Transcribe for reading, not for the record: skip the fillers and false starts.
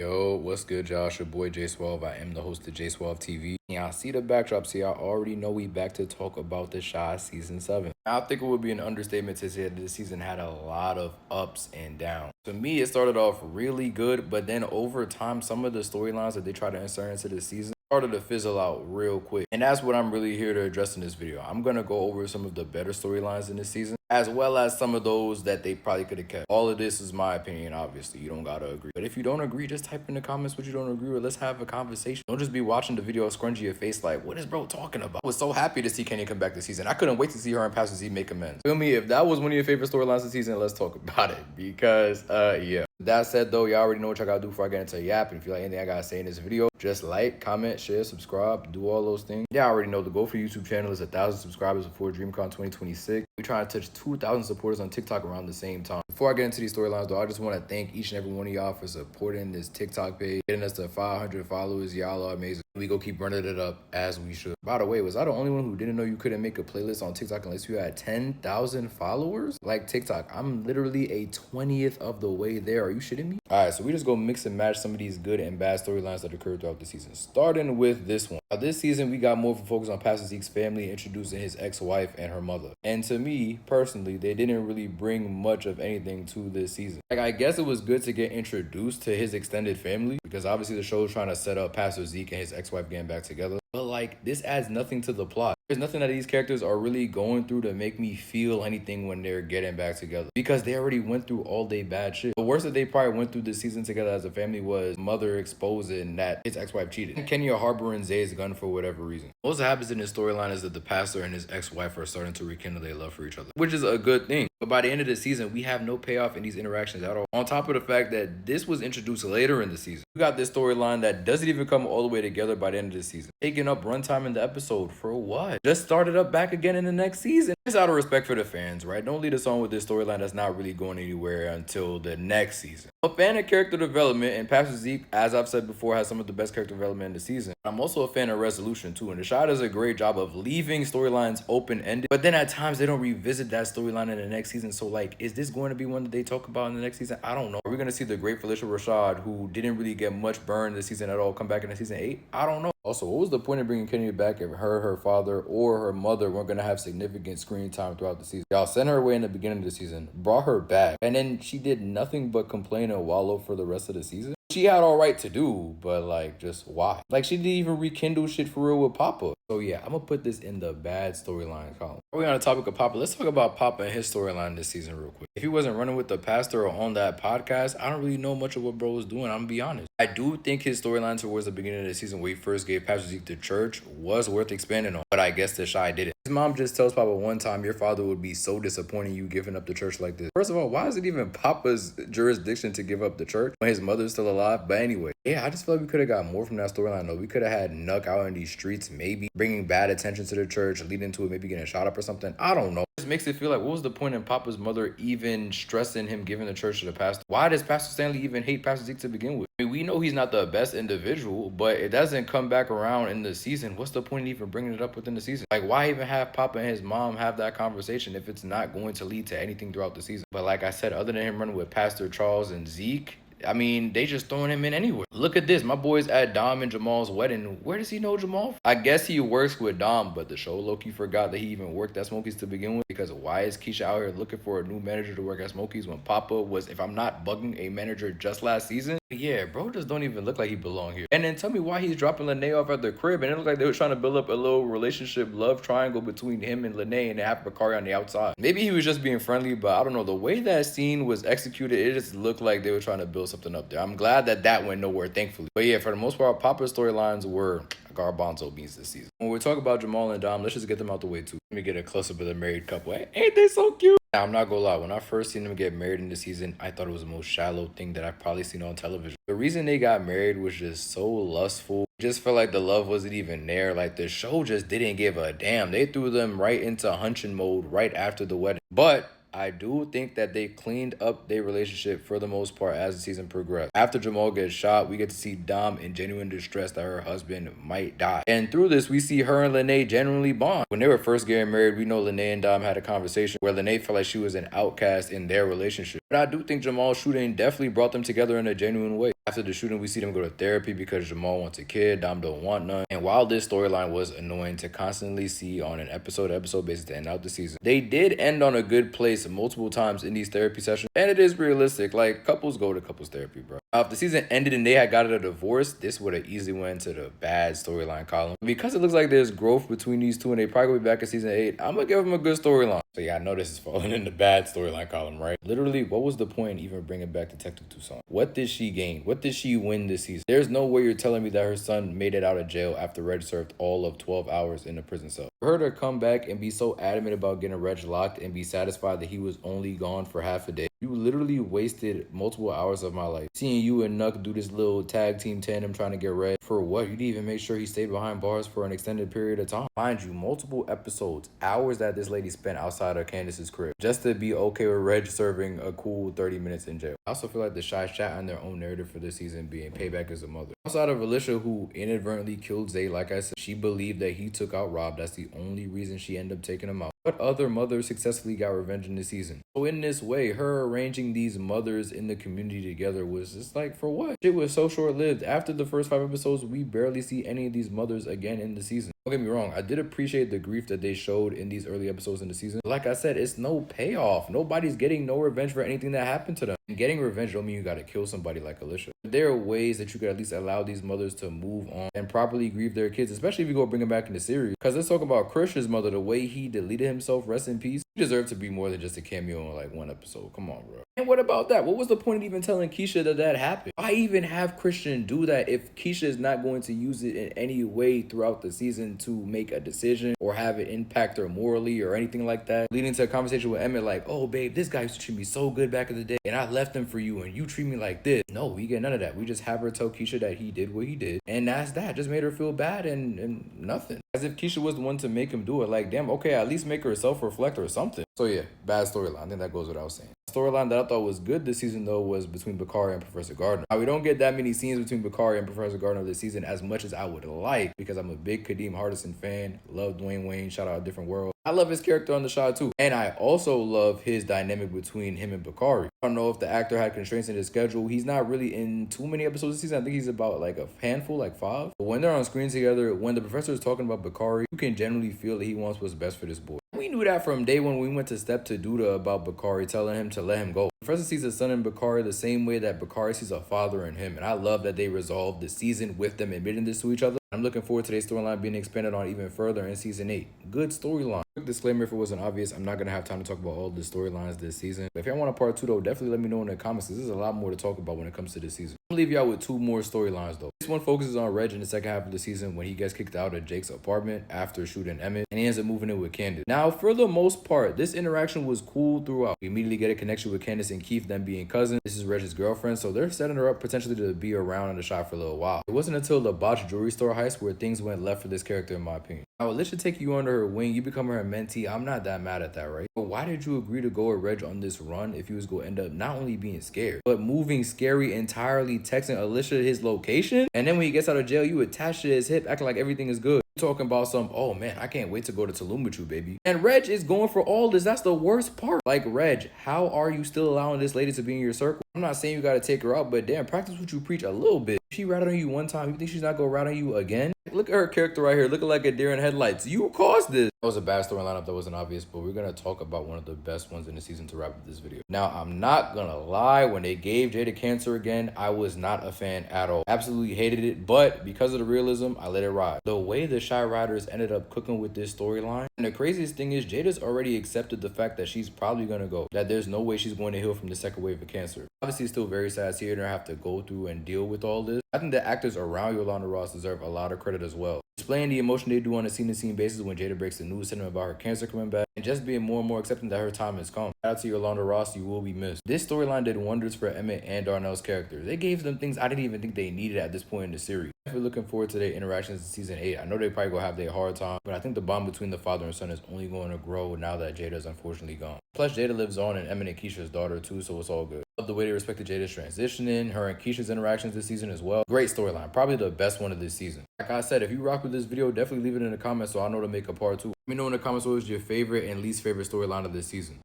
Yo, what's good, Josh? Your boy J12. I am the host of J12 TV. Y'all see the backdrop, so y'all already know we back to talk about the Shy Season 7. I think it would be an understatement to say that this season had a lot of ups and downs. To me, it started off really good, but then over time, some of the storylines that they try to insert into the season started to fizzle out real quick. And that's what I'm really here to address in this video. I'm going to go over some of the better storylines in this season, as well as some of those that they probably could have kept. All of this is my opinion, obviously. You don't got to agree. But if you don't agree, just type in the comments what you don't agree with. Let's have a conversation. Don't just be watching the video scrunching your face like, what is bro talking about? I was so happy to see Kenya come back this season. I couldn't wait to see her and Pastor Z make amends. Feel me? If that was one of your favorite storylines this season, let's talk about it. Because, yeah. That said, though, y'all already know what y'all gotta do before I get into a yap. And if you like anything I gotta say in this video, just like, comment, share, subscribe, do all those things. Y'all already know the goal for YouTube channel is 1,000 subscribers before DreamCon 2026. We're trying to touch 2,000 supporters on TikTok around the same time. Before I get into these storylines, though, I just want to thank each and every one of y'all for supporting this TikTok page, getting us to 500 followers. Y'all are amazing. We go keep running it up as we should. By the way, was I the only one who didn't know you couldn't make a playlist on TikTok unless you had 10,000 followers? Like TikTok, I'm literally a 20th of the way there. Are you shitting me? All right, so we just go mix and match some of these good and bad storylines that occurred throughout the season. Starting with this one. Now, this season, we got more of a focus on Pastor Zeke's family, introducing his ex-wife and her mother. And to me, personally, they didn't really bring much of anything to this season. Like, I guess it was good to get introduced to his extended family, because obviously the show is trying to set up Pastor Zeke and his ex-wife getting back together. But like, this adds nothing to the plot. There's nothing that these characters are really going through to make me feel anything when they're getting back together, because they already went through all day bad shit. The worst that they probably went through this season together as a family was mother exposing that his ex-wife cheated, and Kenya harboring Zay's gun for whatever reason. Most that happens in this storyline is that the pastor and his ex-wife are starting to rekindle their love for each other, which is a good thing. But by the end of the season, we have no payoff in these interactions at all. On top of the fact that this was introduced later in the season, we got this storyline that doesn't even come all the way together by the end of the season, taking up runtime in the episode for what? Just start it up back again in the next season. It's out of respect for the fans, right? Don't lead us on with this storyline that's not really going anywhere until the next season. I'm a fan of character development, and Pastor Zeke, as I've said before, has some of the best character development in the season. I'm also a fan of resolution too, and the show does a great job of leaving storylines open-ended, but then at times they don't revisit that storyline in the next season. So like, is this going to be one that they talk about in the next season? I don't know. Are we going to see the great Felicia Rashad, who didn't really get much burn this season at all, come back in the season 8? I don't know. Also, what was the point of bringing Kenya back if her father, or her mother weren't going to have significant screen time throughout the season? Y'all sent her away in the beginning of the season, brought her back, and then she did nothing but complain and wallow for the rest of the season? She had all right to do, but like, just why? Like, she didn't even rekindle shit for real with Papa. So yeah, I'm gonna put this in the bad storyline column. We're on the topic of Papa. Let's talk about Papa and his storyline this season real quick. If he wasn't running with the pastor or on that podcast, I don't really know much of what bro was doing. I'm gonna be honest. I do think his storyline towards the beginning of the season, where he first gave Pastor Zeke to church, was worth expanding on, but I guess the Shy did it. His mom just tells Papa one time, your father would be so disappointed you giving up the church like this. First of all, why is it even Papa's jurisdiction to give up the church when his mother's still alive? But anyway, yeah, I just feel like we could have got more from that storyline though. We could have had Nuck out in these streets, maybe bringing bad attention to the church, leading to it maybe getting shot up or something. I don't know. It just makes it feel like, what was the point in Papa's mother even stressing him giving the church to the pastor? Why does Pastor Stanley even hate Pastor Zeke to begin with? I mean, we know he's not the best individual, but it doesn't come back around in the season. What's the point in even bringing it up within the season? Like, why even have Papa and his mom have that conversation if it's not going to lead to anything throughout the season? But like I said, other than him running with Pastor Charles and Zeke, I mean, they just throwing him in anywhere. Look at this. My boy's at Dom and Jamal's wedding. Where does he know Jamal? I guess he works with Dom, but the show low-key forgot that he even worked at Smokey's to begin with, because why is Keisha out here looking for a new manager to work at Smokey's when Papa was, if I'm not bugging, a manager just last season? Yeah, bro just don't even look like he belong here. And then tell me why he's dropping Lene off at the crib, and it looked like they were trying to build up a little relationship love triangle between him and Lene, and they have Bakari on the outside. Maybe he was just being friendly, but I don't know. The way that scene was executed, it just looked like they were trying to build something up there. I'm glad that went nowhere, thankfully. But yeah, for the most part, Papa's storylines were garbanzo beans this season. When we talk about Jamal and Dom, let's just get them out the way too. Let me get a close-up of the married couple. Ain't they so cute? Now, I'm not gonna lie, when I first seen them get married in the season, I thought it was the most shallow thing that I've probably seen on television. The reason they got married was just so lustful. It just felt like the love wasn't even there. Like, the show just didn't give a damn. They threw them right into hunching mode right after the wedding. But I do think that they cleaned up their relationship for the most part as the season progressed. After Jamal gets shot, we get to see Dom in genuine distress that her husband might die. And through this, we see her and Lene genuinely bond. When they were first getting married, we know Lene and Dom had a conversation where Lene felt like she was an outcast in their relationship. But I do think Jamal's shooting definitely brought them together in a genuine way. After the shooting, we see them go to therapy because Jamal wants a kid, Dom don't want none. And while this storyline was annoying to constantly see on an episode-to-episode basis to end out the season, they did end on a good place multiple times in these therapy sessions. And it is realistic. Like, couples go to couples therapy, bro. Now, if the season ended and they had gotten a divorce, this would have easily went into the bad storyline column. Because it looks like there's growth between these two and they probably be back in season 8, I'm gonna give them a good storyline. So yeah, I know this is falling in the bad storyline column, right? Literally, what was the point in even bringing back Detective Tucson? What did she gain? What did she win this season? There's no way you're telling me that her son made it out of jail after Reg served all of 12 hours in a prison cell. For her to come back and be so adamant about getting Reg locked and be satisfied that he was only gone for half a day. You literally wasted multiple hours of my life. Seeing you and Nuck do this little tag team tandem trying to get Reg. For what? You didn't even make sure he stayed behind bars for an extended period of time. Mind you, multiple episodes, hours that this lady spent outside of Candace's crib just to be okay with Reg serving a cool 30 minutes in jail. I also feel like the Shy chat on their own narrative for this season being payback as a mother. Outside of Alicia, who inadvertently killed Zay, like I said, she believed that he took out Rob. That's the only reason she ended up taking him out. What other mother successfully got revenge in this season? So in this way, her arranging these mothers in the community together was just like, for what? It was so short-lived. After the first 5 episodes, we barely see any of these mothers again in the season. Don't get me wrong, I did appreciate the grief that they showed in these early episodes in the season. Like I said, it's no payoff. Nobody's getting no revenge for anything that happened to them. And getting revenge don't mean you gotta kill somebody like Alicia. There are ways that you could at least allow these mothers to move on and properly grieve their kids, especially if you go bring them back in the series. Because let's talk about Christian's mother, the way he deleted himself, rest in peace. He deserved to be more than just a cameo in like 1 episode. Come on, bro. And what about that? What was the point of even telling Keisha that happened? Why even have Christian do that if Keisha is not going to use it in any way throughout the season to make a decision or have it impact her morally or anything like that? Leading to a conversation with Emmett like, oh, babe, this guy used to treat me so good back in the day and I left him for you and you treat me like this. No, we get none of that. We just have her tell Keisha that he did what he did. And that's that. Just made her feel bad and nothing. As if Keisha was the one to make him do it. Like, damn, okay, at least make her self-reflect or something. So yeah, bad storyline. I think that goes without saying. Storyline that I thought was good this season though was between Bakari and Professor Gardner. Now we don't get that many scenes between Bakari and Professor Gardner this season as much as I would like because I'm a big Kadeem Hardison fan. Love Dwayne Wayne. Shout out A Different World. I love his character on the show too. And I also love his dynamic between him and Bakari. I don't know if the actor had constraints in his schedule. He's not really in too many episodes this season. I think he's about like a handful, like 5. But when they're on screen together, when the professor is talking about Bakari, you can generally feel that he wants what's best for this boy. We knew that from day one when we went to step to Duda about Bakari, telling him to let him go. The professor sees his son in Bakari the same way that Bakari sees a father in him. And I love that they resolved the season with them admitting this to each other. I'm looking forward to their storyline being expanded on even further in season 8. Good storyline. Quick disclaimer, if it wasn't obvious, I'm not going to have time to talk about all the storylines this season. But if y'all want a part 2 though, definitely let me know in the comments because there's a lot more to talk about when it comes to this season. I'm going to leave y'all with 2 more storylines though. This one focuses on Reg in the second half of the season when he gets kicked out of Jake's apartment after shooting Emmett and he ends up moving in with Candace. Now, for the most part, this interaction was cool throughout. We immediately get a connection with Candace and Keith, them being cousins. This is Reg's girlfriend, so they're setting her up potentially to be around in the shop for a little while. It wasn't until the botched jewelry store heist where things went left for this character in my opinion. Now, Alicia take you under her wing, you become her mentee. I'm not that mad at that, right? But why did you agree to go with Reg on this run if he was going to end up not only being scared, but moving scary entirely, texting Alicia his location? And then when he gets out of jail, you attach to his hip, acting like everything is good. Talking about some, oh man, I can't wait to go to Tulum with you, baby. And Reg is going for all this. That's the worst part. Like, Reg, how are you still allowing this lady to be in your circle? I'm not saying you got to take her out, but damn, practice what you preach a little bit. She ratted on you one time, you think she's not going to rat on you again? Look at her character right here, looking like a deer in headlights. You caused this. That was a bad story lineup that wasn't obvious, but we're going to talk about one of the best ones in the season to wrap up this video. Now, I'm not going to lie, when they gave Jada cancer again, I was not a fan at all. Absolutely hated it, but because of the realism, I let it ride. The way the Shy Riders ended up cooking with this storyline, and the craziest thing is Jada's already accepted the fact that she's probably going to go, that there's no way she's going to heal from the second wave of cancer. Obviously, it's still very sad seeing her have to go through and deal with all this. I think the actors around Yolanda Ross deserve a lot of credit as well. Displaying the emotion they do on a scene-to-scene basis when Jada breaks the news to them about her cancer coming back, and just being more and more accepting that her time has come. Shout out to Yolanda Ross, you will be missed. This storyline did wonders for Emmett and Darnell's characters. They gave them things I didn't even think they needed at this point in the series. We're looking forward to their interactions in season 8. I know they probably gonna have their hard time, but I think the bond between the father and son is only going to grow now that Jada's unfortunately gone. Plus, Jada lives on and Emmett and Keisha's daughter too, so it's all good. Love the way they respected Jada's transitioning, her and Keisha's interactions this season as well. Great storyline, probably the best one of this season. Like I said, if you rock with this video, definitely leave it in the comments so I know to make a part 2. Let me know in the comments what was your favorite and least favorite storyline of this season.